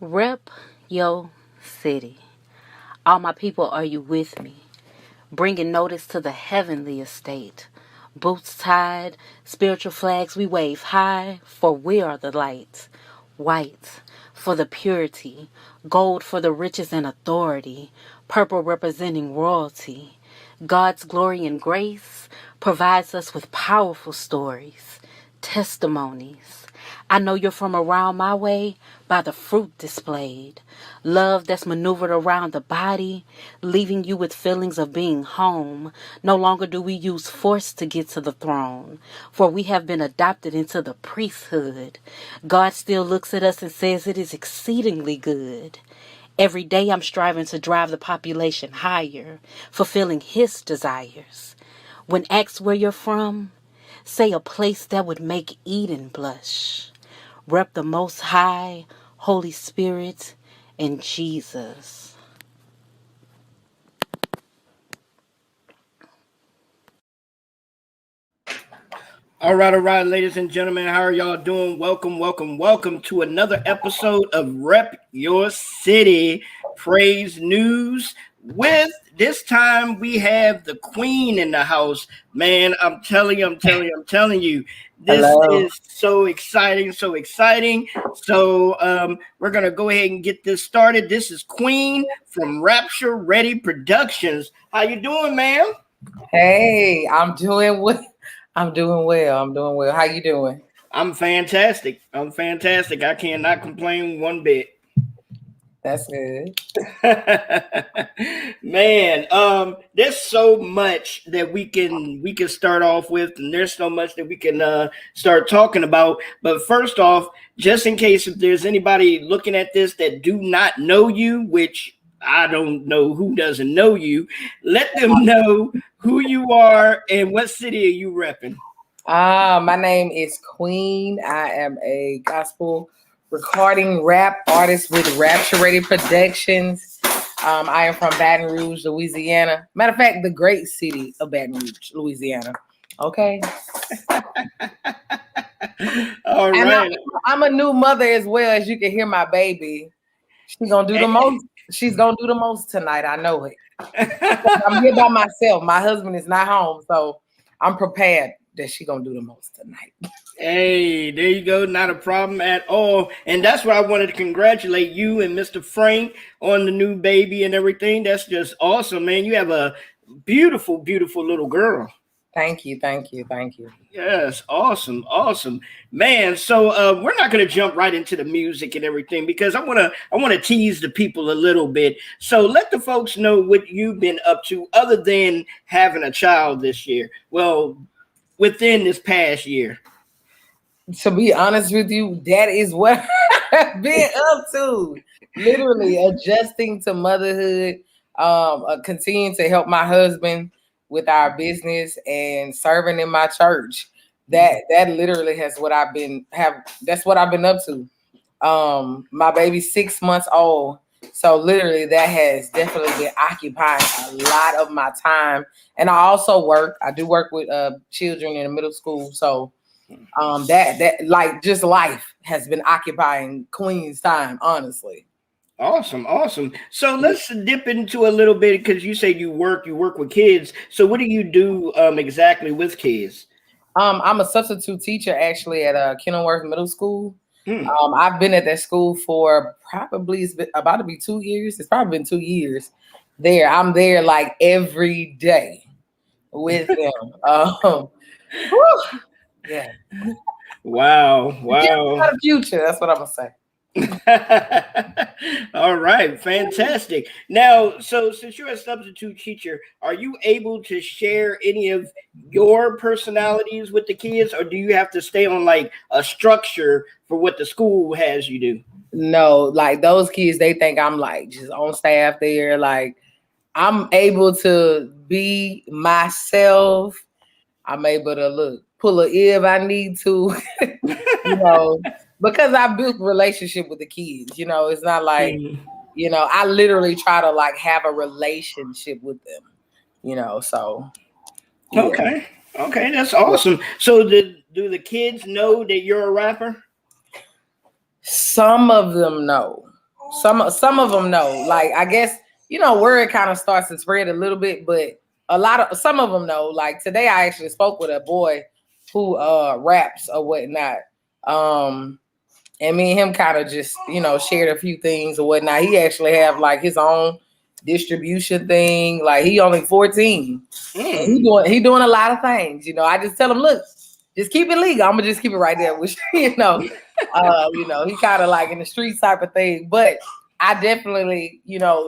Rep your city. All my people, are you with me? Bringing notice to the heavenly estate. Boots tied, spiritual flags we wave high, for we are the light. White for the purity, gold for the riches and authority, purple representing royalty. God's glory and grace provides us with powerful stories, testimonies. I know you're from around my way by the fruit displayed. Love that's maneuvered around the body, leaving you with feelings of being home. No longer do we use force to get to the throne, for we have been adopted into the priesthood. God still looks at us and says it is exceedingly good. Every day I'm striving to drive the population higher, fulfilling His desires. When asked where you're from, say a place that would make Eden blush. Rep the Most High, Holy Spirit, and Jesus. All right, ladies and gentlemen, how are y'all doing? Welcome to another episode of Rep Your City Praise News. With this time, we have the Qween in the house. Man, I'm telling you, this Hello. is so exciting. So we're gonna go ahead and get this started. This is Qween from Rapture Ready Productions. How you doing, ma'am? Hey, I'm doing well. I'm doing well. How you doing? I'm fantastic. I cannot complain one bit. That's good. Man, there's so much that we can start off with, and there's so much that we can start talking about. But first off, just in case if there's anybody looking at this that do not know you, which I don't know who doesn't know you, let them know who you are and what city are you repping. My name is Qween. I am a gospel recording rap artist with Rapture Ready Productions. I am from Baton Rouge, Louisiana. Matter of fact, the great city of Baton Rouge, Louisiana. Okay. All And right. I'm a new mother as well, as you can hear my baby. She's gonna do the most. She's gonna do the most tonight. I know it. I'm here by myself. My husband is not home, so I'm prepared that she's gonna do the most tonight. Hey, there you go. Not a problem at all. And that's why I wanted to congratulate you and Mr. Frank on the new baby and everything. That's just awesome, man. You have a beautiful little girl. Thank you. Yes, awesome, man. So we're not going to jump right into the music and everything because I want to tease the people a little bit. So let the folks know what you've been up to other than having a child this year. Well, within this past year. To be honest with you, that is what I've been up to. Literally adjusting to motherhood, continuing to help my husband with our business and serving in my church. That literally has what I've been that's what I've been up to. My baby's 6 months old. So literally that has definitely been occupying a lot of my time. And I also work. I do work with children in the middle school. So that like just life has been occupying Qween's time, honestly. Awesome. So let's dip into a little bit because you say you work with kids. So what do you do exactly with kids? I'm a substitute teacher actually at Kenilworth Middle School. Hmm. I've been at that school for probably it's been about to be 2 years. It's probably been 2 years there. I'm there like every day with them. Yeah. Wow. The future. That's what I'm gonna say. All right, fantastic. Now, so since you're a substitute teacher, are you able to share any of your personalities with the kids, or do you have to stay on like a structure for what the school has you do? No, like those kids, they think I'm like just on staff there. Like I'm able to be myself. I'm able to pull a ear if I need to, you know, because I built relationship with the kids. It's not like, Mhm. I literally try to like have a relationship with them, so yeah. Okay, that's awesome. So, do the kids know that you're a rapper? Some of them know. Some of them know. Like, I guess, word kind of starts to spread a little bit, but some of them know. Like today I actually spoke with a boy who raps or whatnot. And me and him kind of just, shared a few things or whatnot. He actually have like his own distribution thing. Like he only 14. He doing a lot of things. I just tell him, look, just keep it legal. I'm gonna just keep it right there with you. He kind of like in the streets type of thing. But I definitely,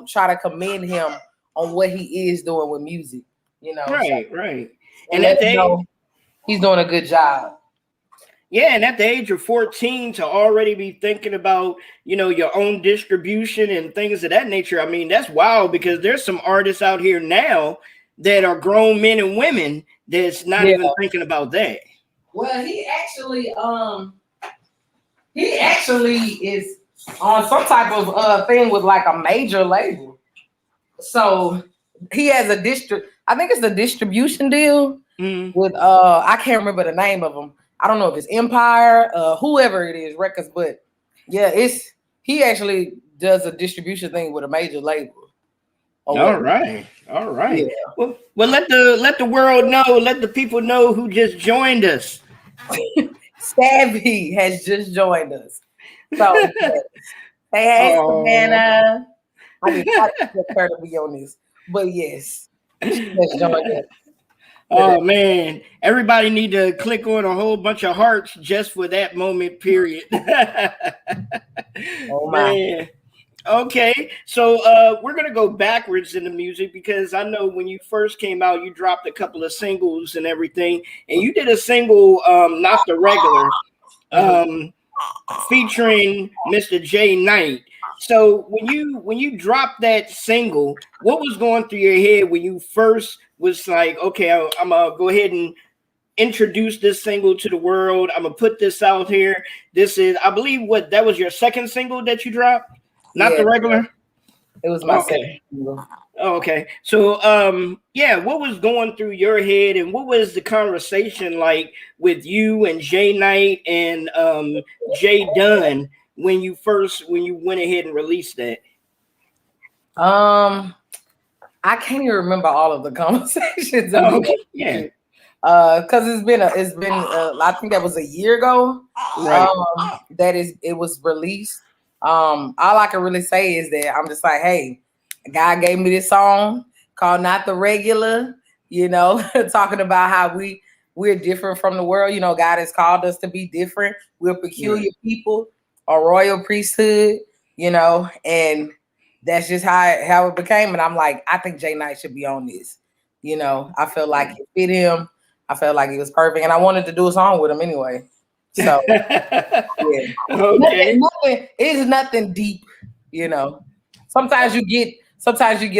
try to commend him on what he is doing with music. Right. And he's doing a good job. Yeah, and at the age of 14 to already be thinking about, your own distribution and things of that nature. I mean, that's wild because there's some artists out here now that are grown men and women that's not even thinking about that. Well, he actually is on some type of thing with like a major label. So he has I think it's a distribution deal with I can't remember the name of them. I don't know if it's Empire, whoever it is, records, but yeah, he actually does a distribution thing with a major label. All right. Yeah. Well, let the world know, let the people know who just joined us. Savvy has just joined us. So hey, Savannah. I didn't expect her to be on this, but yes, she just joined us. Oh man, everybody need to click on a whole bunch of hearts just for that moment, period. Oh my. Man. Okay, so we're gonna go backwards in the music because I know when you first came out, you dropped a couple of singles and everything, and you did a single, Not the Regular, featuring Mr. J Knight. So when you dropped that single, what was going through your head when you first was like, okay, I'm gonna go ahead and introduce this single to the world. I'm gonna put this out here. This is, I believe, that was your second single that you dropped, Not the Regular. It was my second single. Oh, okay. So, what was going through your head, and what was the conversation like with you and Jay Knight and Jay Dunn when you went ahead and released that? I can't even remember all of the conversations. Okay. Yeah. Because it's been I think that was a year ago. Right. It was released. All I can really say is that I'm just like, hey, God gave me this song called Not the Regular, talking about how we're different from the world. God has called us to be different. We're peculiar people, a royal priesthood, and that's just how it became. And I'm like, I think Jay Knight should be on this. I felt like it fit him. I felt like it was perfect. And I wanted to do a song with him anyway. So yeah. Okay. It's nothing deep, Sometimes you get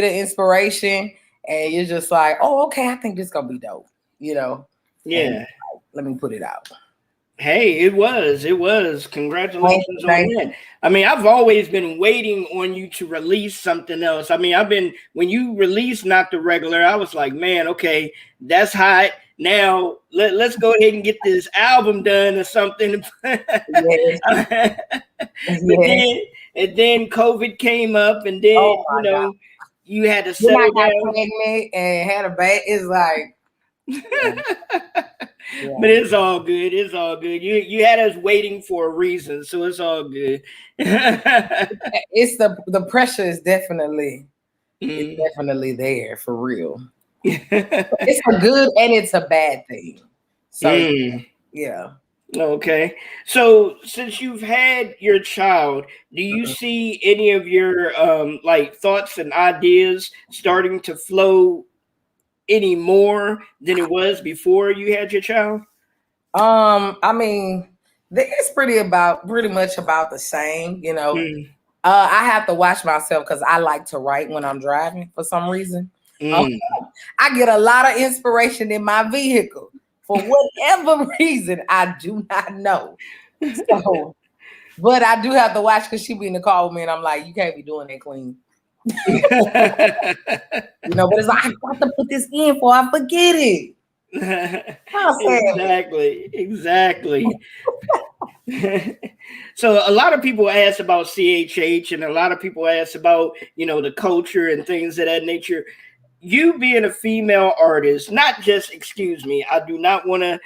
an inspiration and you're just like, oh, okay, I think this is gonna be dope, Yeah. And, let me put it out. Hey, it was. Congratulations on that. I mean, I've always been waiting on you to release something else. I mean, when you released Not the Regular, I was like, man, okay, that's hot. Now let's go ahead and get this album done or something. Yeah. And then COVID came up, and then you had to settle down. And had a baby. It's like, but it's all good. It's all good. You had us waiting for a reason, so it's all good. It's the pressure is definitely it's definitely there for real. It's a good and it's a bad thing. So yeah. Okay. So since you've had your child, do you see any of your thoughts and ideas starting to flow any more than it was before you had your child? I mean, it's pretty much about the same, I have to watch myself because I like to write when I'm driving for some reason. I get a lot of inspiration in my vehicle for whatever reason. I do not know. So, but I do have to watch because she be in the car with me and I'm like, you can't be doing that, Qween. But it's like, I got to put this in before I forget it. Exactly. So a lot of people ask about CHH, and a lot of people ask about, the culture and things of that nature. You being a female artist, not just, excuse me, I do not want to,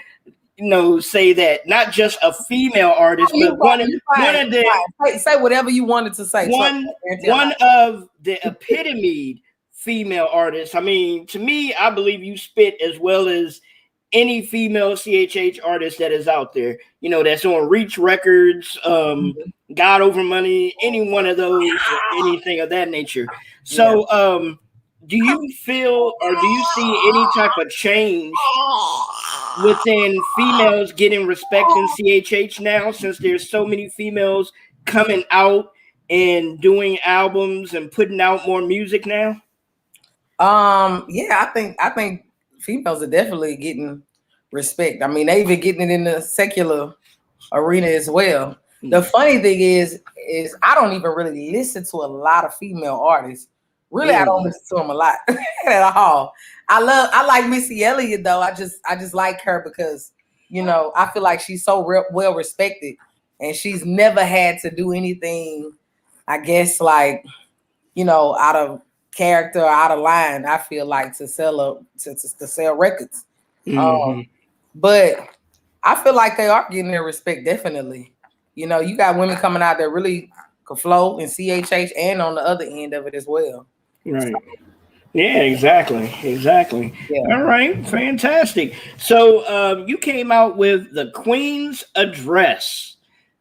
say that, not just a female artist, but one of the say whatever you wanted to say. one of the epitome female artists. I mean, to me, I believe you spit as well as any female CHH artist that is out there. That's on Reach Records, God Over Money, any one of those, anything of that nature. So, do you feel or do you see any type of change within females getting respect in CHH now, since there's so many females coming out and doing albums and putting out more music now? Yeah, I think females are definitely getting respect. I mean, they even getting it in the secular arena as well. The funny thing is I don't even really listen to a lot of female artists. Really, I don't listen to them a lot at all. I like Missy Elliott though. I just like her because I feel like she's so well respected, and she's never had to do anything, I guess, like out of character or out of line. I feel like to sell records. But I feel like they are getting their respect, definitely. You got women coming out that really could flow in CHH and on the other end of it as well. Right. Yeah, exactly. Yeah. All right, fantastic. So you came out with the Queen's Address.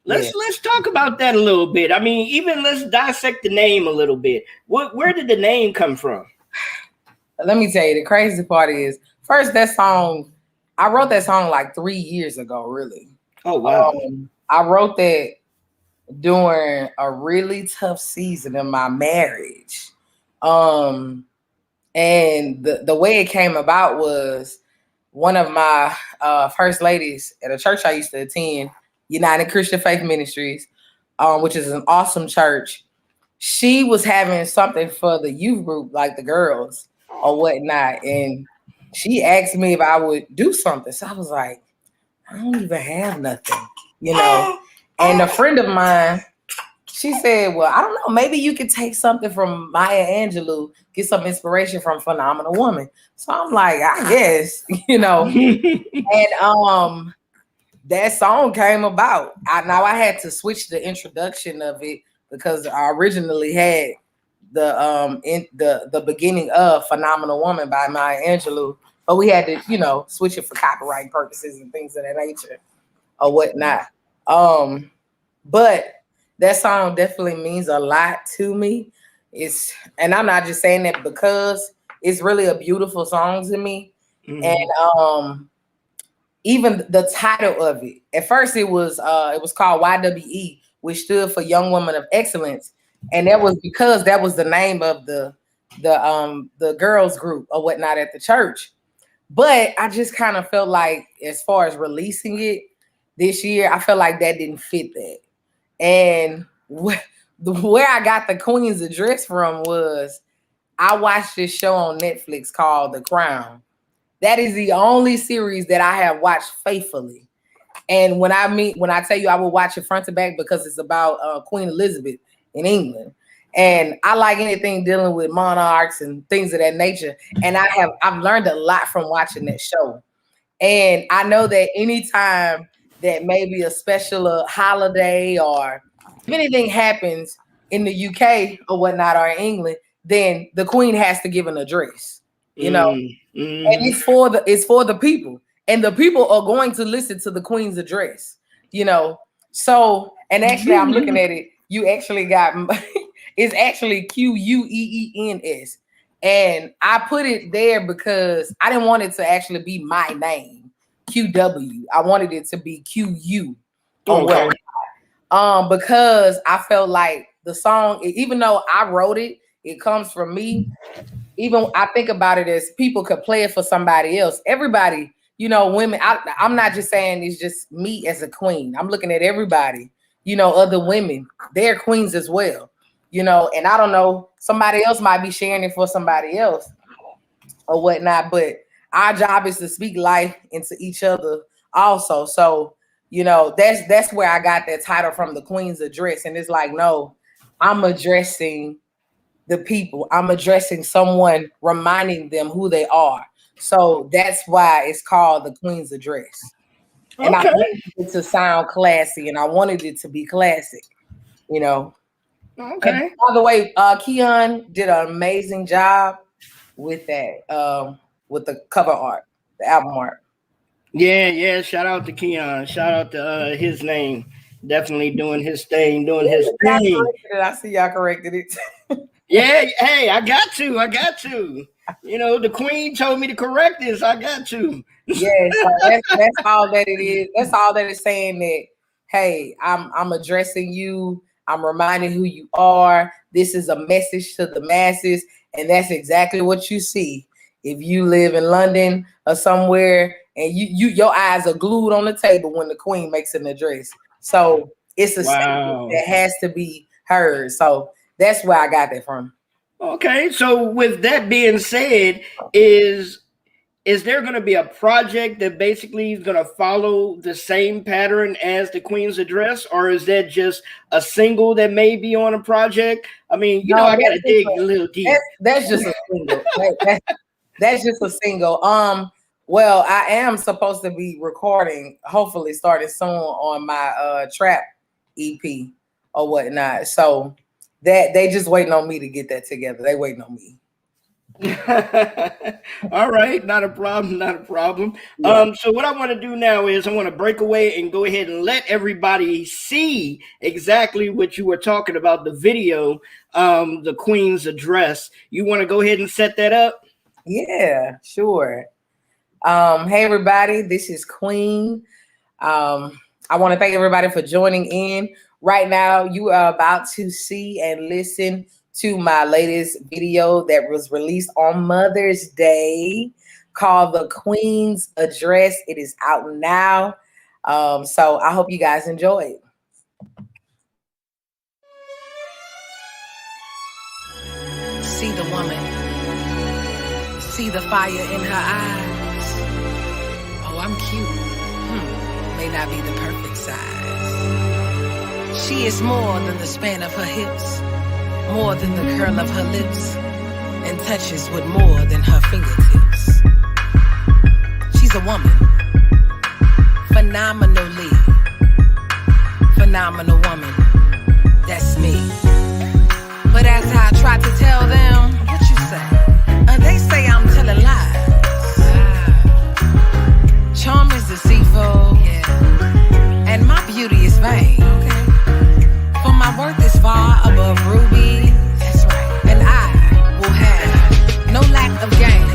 Let's talk about that a little bit. I mean, even let's dissect the name a little bit. Where did the name come from? Let me tell you, the crazy part is, first, that song, I wrote that song like 3 years ago, really. Oh, wow. I wrote that during a really tough season in my marriage. And the way it came about was one of my first ladies at a church I used to attend, United Christian Faith Ministries, which is an awesome church. She was having something for the youth group, like the girls or whatnot. And she asked me if I would do something. So I was like, I don't even have nothing, And a friend of mine, she said, well, I don't know, maybe you could take something from Maya Angelou, get some inspiration from Phenomenal Woman. So I'm like, I guess, And that song came about. I had to switch the introduction of it because I originally had the beginning of Phenomenal Woman by Maya Angelou, but we had to, switch it for copyright purposes and things of that nature or whatnot. But that song definitely means a lot to me. And I'm not just saying that because it's really a beautiful song to me. And even the title of it, at first it was called YWE, which stood for Young Woman of Excellence, and that was because that was the name of the girls group or whatnot at the church. But I just kind of felt like, as far as releasing it this year, I felt like that didn't fit that. And where I got the Queen's Address from was, I watched this show on Netflix called The Crown. That is the only series that I have watched faithfully. And when I tell you I will watch it front to back, because it's about Queen Elizabeth in England. And I like anything dealing with monarchs and things of that nature. And I've learned a lot from watching that show. And I know that anytime that maybe a special holiday or if anything happens in the UK or whatnot, or in England, then the Queen has to give an address, And it's for the people, and the people are going to listen to the Queen's address, So, and actually, I'm looking at it. You actually got it's actually Queens, and I put it there because I didn't want it to actually be my name. QW. I wanted it to be QU. Okay. Because I felt like the song, even though I wrote it, it comes from me. Even I think about it as people could play it for somebody else. Everybody, women. I'm not just saying it's just me as a queen. I'm looking at everybody. Other women, they're queens as well. And I don't know, somebody else might be sharing it for somebody else or whatnot, but our job is to speak life into each other also. So You know, that's where I got that title from, the Queen's Address. And it's like, no, I'm addressing the people. I'm addressing someone, reminding them who they are. So that's why it's called the Queen's Address. And I wanted it to sound classy, and I wanted it to be classic, you know. Okay. And by the way, Keon did an amazing job with that, with the cover art, the album art. Yeah. Shout out to Keon. Shout out to his name. Definitely doing his thing, I see y'all corrected it. Yeah, hey, I got to. You know, the Queen told me to correct this. I got to. Yes, that's all that it is. That's all that it's saying, that, hey, I'm addressing you. I'm reminding who you are. This is a message to the masses, and that's exactly what you see. If you live in London or somewhere, and your eyes are glued on the table when the Queen makes an address. So it's a statement that has to be heard. So that's where I got that from. Okay, so with that being said, is there going to be a project that basically is going to follow the same pattern as the Queen's Address, or is that just a single that may be on a project? I mean, you know, I got to dig a little deep. That's just a single. That's just a single. Well, I am supposed to be recording, hopefully starting soon, on my trap EP or whatnot. So that they just waiting on me to get that together. They waiting on me. All right, not a problem. Yeah. So what I want to do now is I want to break away and go ahead and let everybody see exactly what you were talking about, the video, the Queen's Address. You want to go ahead and set that up? Yeah, sure. Hey everybody, this is Qween. I want to thank everybody for joining in. Right now, you are about to see and listen to my latest video that was released on Mother's Day, called The Queen's Address. It is out now. So I hope you guys enjoy it. See the woman. See the fire in her eyes. Oh, I'm cute. May not be the perfect size. She is more than the span of her hips, more than the curl of her lips, and touches with more than her fingertips. She's a woman, phenomenal woman. That's me. But as I try to tell them, what you say? They say I'm telling lies. Charm is deceitful, and my beauty is vain. For my worth is far above ruby. That's right. And I will have no lack of gain.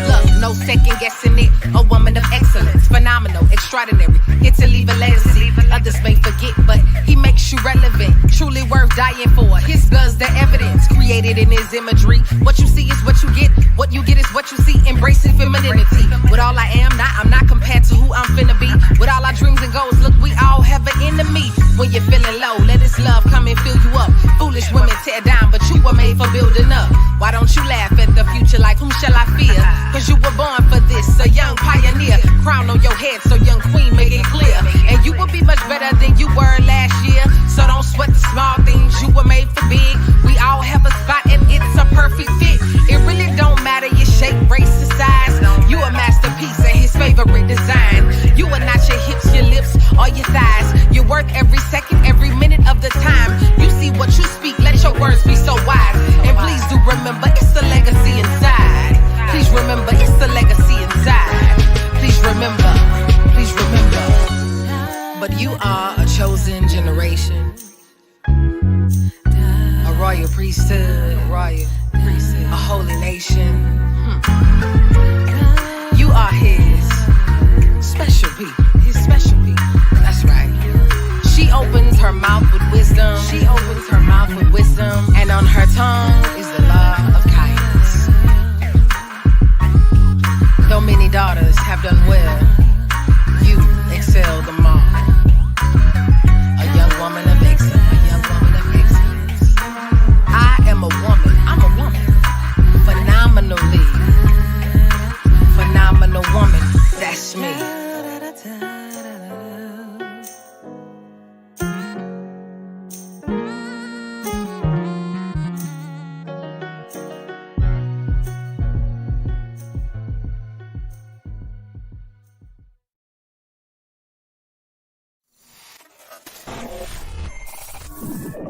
Look, no second guessing it. A woman of excellence, phenomenal, extraordinary. Here to leave a legacy. Others may forget, but he makes you relevant. Truly worth dying for. His blood's the evidence, created in his imagery. What you see is what you get. What you get is what you see. Embracing femininity. With all I am, I'm not compared to who I'm finna be. With all our dreams and goals, look, we all have an enemy. When you're feeling low, let his love come and fill you up. Foolish women tear down, but you were made for building up. Why don't you laugh at the future like whom shall I fear? Cause you were born for this, a young pioneer. Crown on your head so young Queen make it clear. And you will be much better than you were last year. So don't sweat the small things, you were made for big. We all have a spot and it's a perfect fit. It really don't matter your shape, race, or size. You a masterpiece and his favorite design. You are not your hips, your lips, or your thighs. You're worth every second, every minute of the time. You see what you speak, let your words be so wise. And please do remember, it's a legacy inside. Please remember, it's a legacy inside. Please remember. But you are a chosen generation, a royal priesthood, a holy nation. You are his special people, That's right. She opens her mouth with wisdom. And on her tongue is the law of kindness. Though many daughters have done well, you excel them all. A young woman of excellence. I'm a woman. Phenomenal woman. That's me. Woo!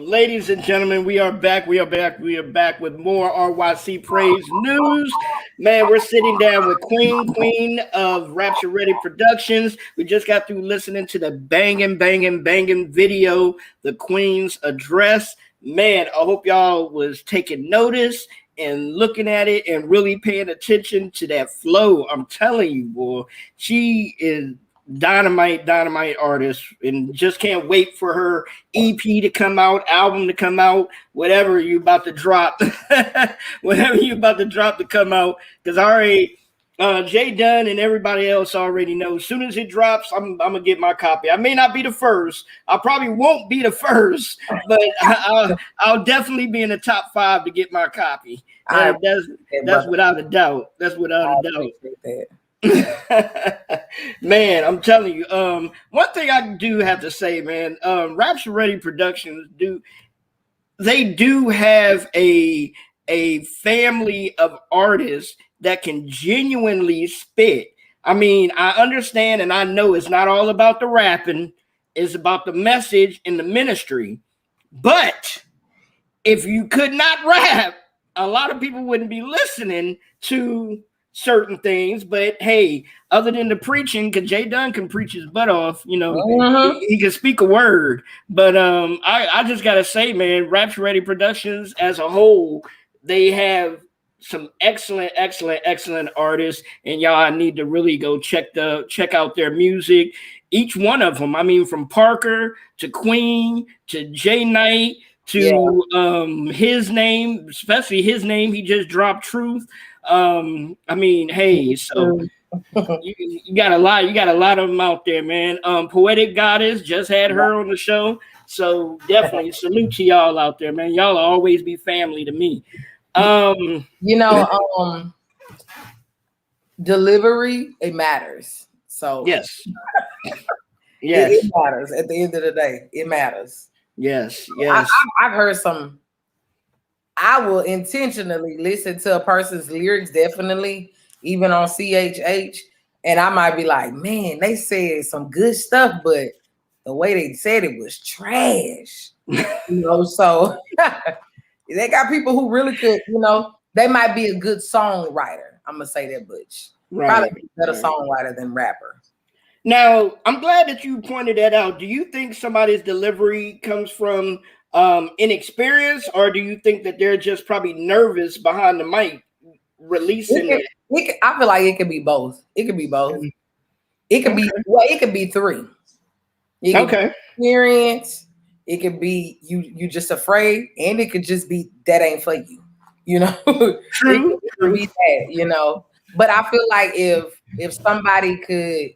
Ladies and gentlemen, we are back. We are back. We are back with more RYC Praise news. Man, we're sitting down with Qween of Rapture Ready Productions. We just got through listening to the banging video, the Queen's address. Man, I hope y'all was taking notice and looking at it and really paying attention to that flow. I'm telling you, boy, she is dynamite artist, and just can't wait for her EP to come out, album to come out, whatever you about to drop, whatever you about to drop to come out, because I already Jay Dunn and everybody else already know. As soon as it drops, I'm gonna get my copy. I may not be the first, I probably won't be the first, but I'll definitely be in the top 5 to get my copy. That's without a doubt. That's without a doubt. Man, I'm telling you, one thing I do have to say, man, Rapture Ready Productions do have a family of artists that can genuinely spit. I mean, I understand and I know it's not all about the rapping, it's about the message and the ministry. But if you could not rap, a lot of people wouldn't be listening to certain things. But hey, other than the preaching, because Jay Dunn can preach his butt off, you know, he can speak a word. But I just gotta say, man, Rapture Ready Productions as a whole, they have some excellent artists, and y'all need to really go check out their music. Each one of them, I mean, from Parker to Qween to Jay Knight to his name, especially his name, he just dropped Truth. I mean, hey, so you got a lot of them out there, man. Poetic Goddess just had her on the show, so definitely salute to y'all out there, man. Y'all will always be family to me. You know, delivery, it matters. So yes. It matters. At the end of the day, it matters. Yes. I've heard some. I will intentionally listen to a person's lyrics, definitely, even on CHH, and I might be like, man, they said some good stuff, but the way they said it was trash. You know, so they got people who really could, you know, they might be a good songwriter. I'm gonna say that, Butch. Probably a better songwriter than rapper. Now, I'm glad that you pointed that out. Do you think somebody's delivery comes from inexperience, or do you think that they're just probably nervous behind the mic releasing it? I feel like it could be both. It could be both. It could be, well, it could be 3. It could be experience. It could be you just afraid, and it could just be that ain't for you. You know, True. Be that, you know. But I feel like if somebody could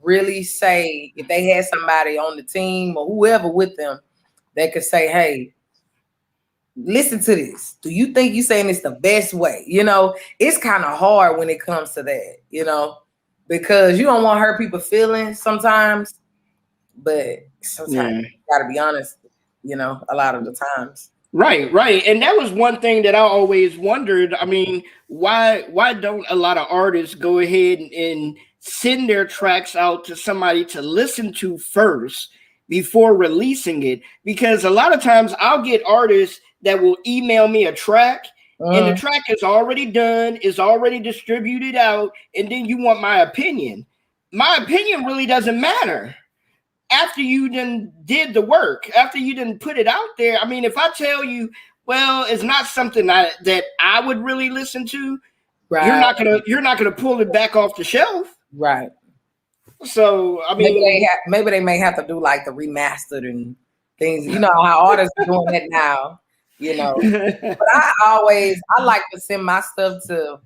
really say, if they had somebody on the team or whoever with them, they could say, hey, listen to this. Do you think you saying it's the best way? You know, it's kind of hard when it comes to that, you know, because you don't want to hurt people's feelings sometimes, but sometimes you gotta be honest, you know, a lot of the times. Right. And that was one thing that I always wondered. I mean, why don't a lot of artists go ahead and send their tracks out to somebody to listen to first before releasing it? Because a lot of times I'll get artists that will email me a track and the track is already done, is already distributed out, and then you want my opinion. My opinion really doesn't matter after you then did the work, after you didn't put it out there. I mean, if I tell you, well, it's not something that I would really listen to, you're not gonna pull it back off the shelf. Right. So I mean, maybe they may have to do like the remastered and things. You know how artists are doing that now. You know, but I like to send my stuff to,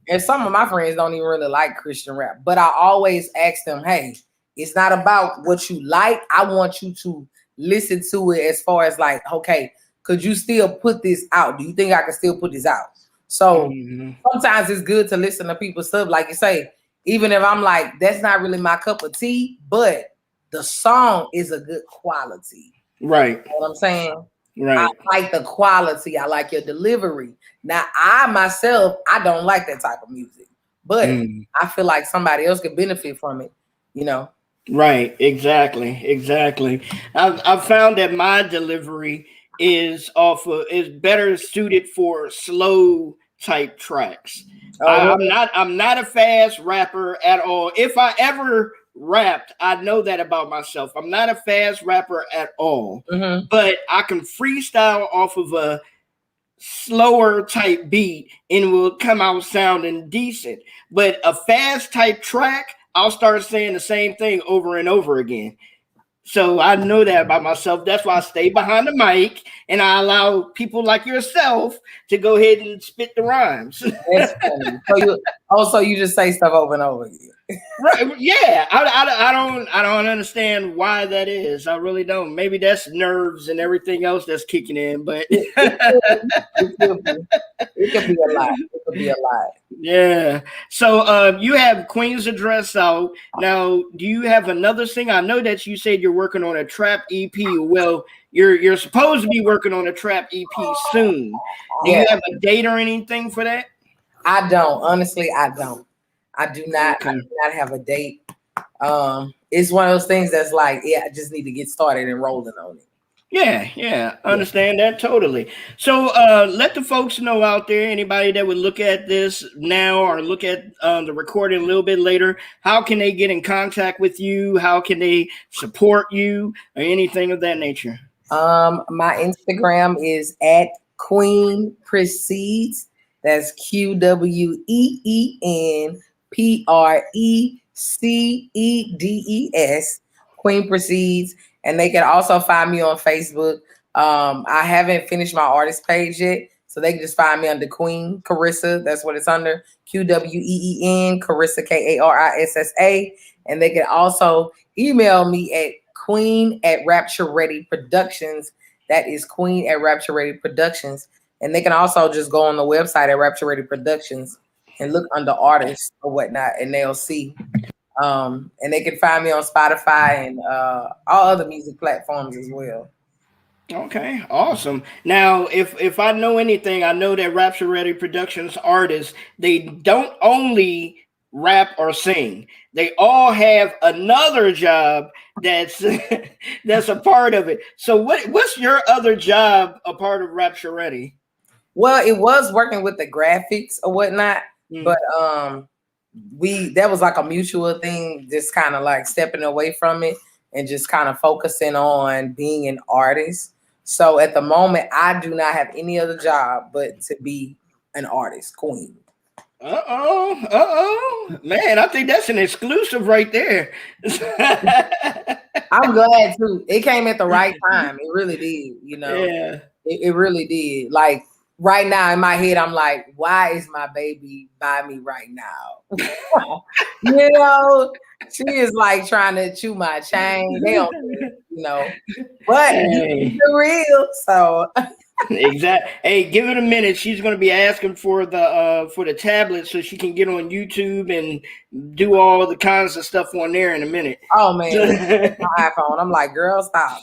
and some of my friends don't even really like Christian rap, but I always ask them, hey, it's not about what you like. I want you to listen to it as far as like, okay, could you still put this out? Do you think I can still put this out? So sometimes it's good to listen to people's stuff. Like you say, even if I'm like, that's not really my cup of tea, but the song is a good quality. Right. You know what I'm saying? Right. I like the quality. I like your delivery. Now, I myself, I don't like that type of music, but I feel like somebody else could benefit from it, you know? Right. Exactly. I've found that my delivery is better suited for slow type tracks. Oh, really? I'm not a fast rapper at all. If I ever rapped, I know that about myself. I'm not a fast rapper at all, but I can freestyle off of a slower type beat and it will come out sounding decent. But a fast type track, I'll start saying the same thing over and over again. So I know that about myself. That's why I stay behind the mic and I allow people like yourself to go ahead and spit the rhymes. That's funny. So you just say stuff over and over again. Right? Yeah. I don't understand why that is. I really don't. Maybe that's nerves and everything else that's kicking in. But it could be a lot. It could be a lot. Yeah. So you have Queen's Address out. Now, do you have another thing? I know that you said you're working on a trap EP. Well, you're supposed to be working on a trap EP soon. Do you have a date or anything for that? I don't. Honestly, I don't. I do not. Okay. I do not have a date. It's one of those things that's like, yeah, I just need to get started and rolling on it. Yeah, understand that totally. So let the folks know out there, anybody that would look at this now or look at the recording a little bit later, how can they get in contact with you? How can they support you or anything of that nature? My Instagram is at Qween Proceeds. That's QWEEN PRECEDES. Qween Proceeds. And they can also find me on Facebook. I haven't finished my artist page yet, so they can just find me under Qween Carissa. That's what it's under. QWEEN Carissa KARISSA. And they can also email me at Qween at Rapture Ready Productions. That is Qween at Rapture Ready Productions. And they can also just go on the website at Rapture Ready Productions and look under artists or whatnot, and they'll see. And they can find me on Spotify and all other music platforms as well. Okay, awesome. Now, if I know anything, I know that Rapture Ready Productions artists, they don't only rap or sing. They all have another job that's that's a part of it. So what's your other job a part of Rapture Ready? Well, it was working with the graphics or whatnot, but that was like a mutual thing, just kind of like stepping away from it and just kind of focusing on being an artist. So at the moment, I do not have any other job but to be an artist, Qween. Man, I think that's an exclusive right there. I'm glad too. It came at the right time. It really did, you know. Yeah. It really did. Like right now in my head, I'm like, why is my baby by me right now? You know, she is like trying to chew my chain. They don't, you know, but it's real. So exactly. Hey, give it a minute. She's going to be asking for the tablet so she can get on YouTube and do all the kinds of stuff on there in a minute. Oh man, my iPhone. I'm like, girl, stop.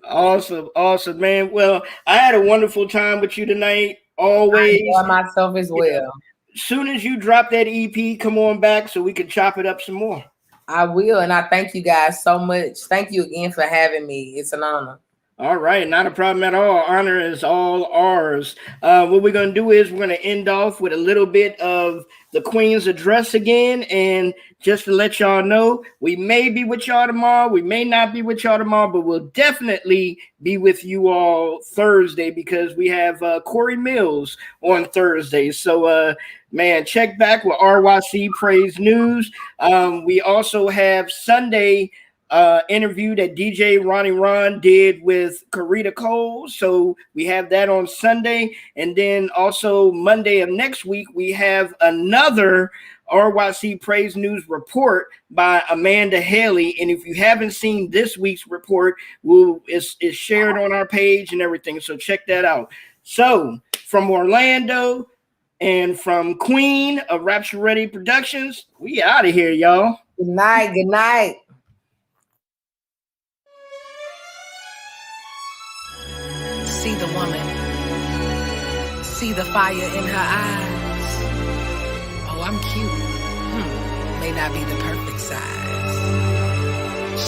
Awesome, man. Well, I had a wonderful time with you tonight. Always. I enjoy myself as well. Soon as you drop that EP, come on back so we can chop it up some more. I will, and I thank you guys so much. Thank you again for having me. It's an honor. All right, not a problem at all. Honor is all ours. What we're going to do is we're going to end off with a little bit of the Queen's Address again. And just to let y'all know, we may be with y'all tomorrow. We may not be with y'all tomorrow, but we'll definitely be with you all Thursday because we have Corey Mills on Thursday. So, man, check back with RYC Praise News. We also have Sunday interview that DJ Ronnie Ron did with Karita Cole. So we have that on Sunday. And then also Monday of next week, we have another RYC Praise News report by Amanda Haley. And if you haven't seen this week's report, it's shared on our page and everything. So check that out. So from Orlando and from Qween of Rapture Ready Productions, we out of here, y'all. Good night. Good night. see the woman, see the fire in her eyes. Oh, I'm cute. May not be the perfect size.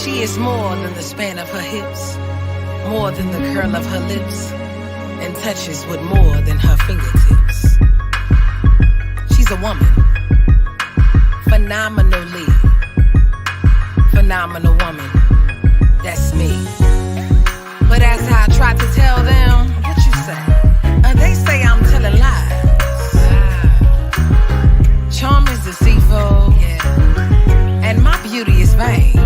She is more than the span of her hips, more than the curl of her lips, and touches with more than her fingertips. She's a woman, phenomenally phenomenal woman. That's me. But as I try to tell them, what you say? They say I'm telling lies. Charm is deceitful, and my beauty is vain.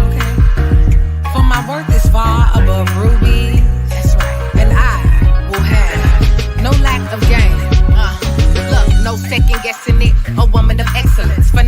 For my worth is far above rubies. That's right. And I will have no lack of gain. Look, no second guessing it. A woman of excellence.